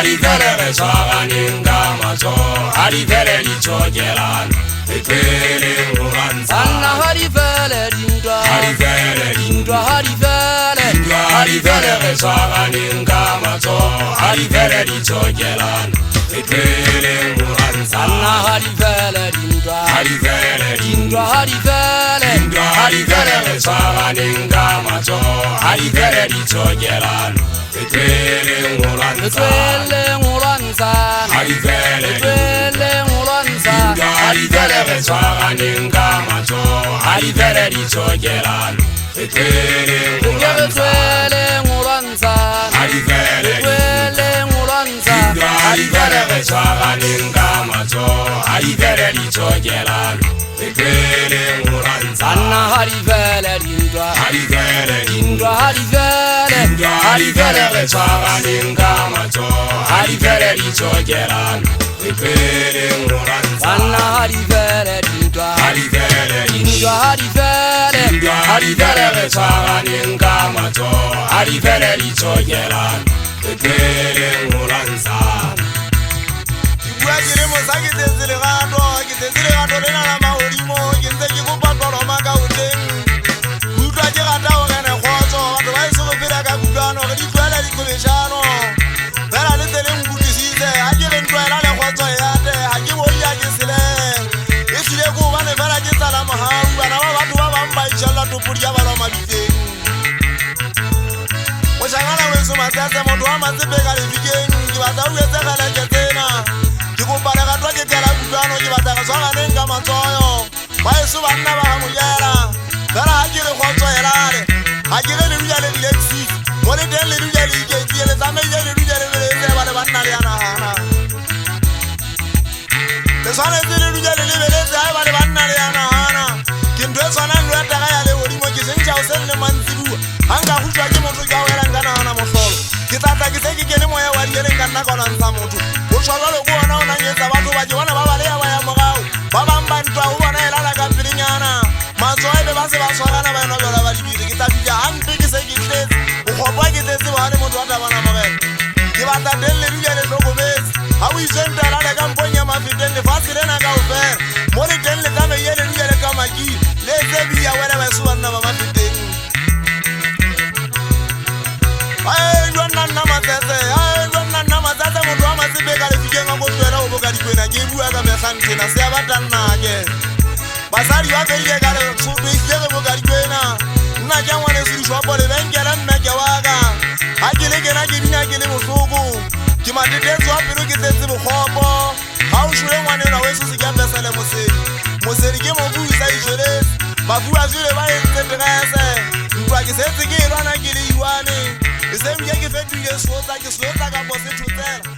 Harifele reswaganenga macho harifele lichogelano Epele nguranza Anna harifele dindwa Harifele dindwa harifele Harifele reswaganenga macho harifele lichogelano Epele nguranza Anna harifele dindwa Harifele dindwa harifele Harifele reswaganenga macho harifele lichogelano Epele nguranza Etwele nguranza Harifele Etwele nguranza Harifele reswaganenga macho harifele lichogelano Epele nguranza Etwele nguranza Harifele Etwele nguranza Harifele reswaganenga macho harifele lichogelano Epele nguranza Anna harifele dindwa Harifele dindwa harifele Harifele reswaganenga macho harifele lichogelano Epele nguranza Anna harifele dindwa Harifele dindwa harifele Harifele reswaganenga macho harifele lichogelano Epele nguranza Ibua kiremo sakitezile gato lena la maolimo Kinze kikupa tolo maka uteng Kutwa jikata wakene khoso Watu waisu kupira kakutwano Kiditwele likulishano Pera litele mkutisize Hajile ntwela le khoso yate Hajibo iya jisile Isile kubane pera jisala mahamu Banawa watu wabamba inshallah tupuria wala mabiteng Moshangana wesu masese Motu wa masipeka lifikeng Kibata uweze kala jetena Kikumpale katwa kitela kutwano Kibata kaswaganenga manzoyo Waisu banna bahamujera Pera hajile khoso yelare Hajile lirujale lileksi Mole den lirujale ikeji Yele zame yele lirujale vileze Wale banna liana hana Leswane zili lirujale liveleze Wale banna liana hana Kindwe swana nlueta kaya le Odimo kisenja usenne manzibu Hanga kushwa kimotu kawela ngana hana mosolo Kitata kiseki kene moya waliyele ngana kona nsa motu Ushwalolo kuwana unanyesa Watu wajiwana babalea waya mgau Baba mba ntwa uwana elala kapirinyana Mazoebe basi baswagana bayano bela balibiri Kitabija hampi kiseki kitesi Ukhopwa kitesi wahane motu wata wana mgel Kibata dele rujale soko besi Hawi jenta lale kamponya mafitende Fasirena ka ufer Mori dele kame yele rujale kama ki Leze biya wele wesuwa na mama fitende Aye yonna nama sese Aye yonna nama sese Mutu wama sibeka lefikenga kutwela ubokari kwena Kibu waka mekhanti na siya batan nage Basari waferike kare subi Kiyeke ubokari kwena Nna wane suri shwapole Vengele mmeke waka Hakilike na kibinya kili musuku Kimatitezu wapiru kitesi mukhopo Haushule mwane na wesu sikembesele musiri Musiri kimo vuisa ishelesi Bafuwa zule baye nsetekese Mtwa kisesi kilwana kili yuwani Isemye kifetu yesuoza Kisoza kaposi tutela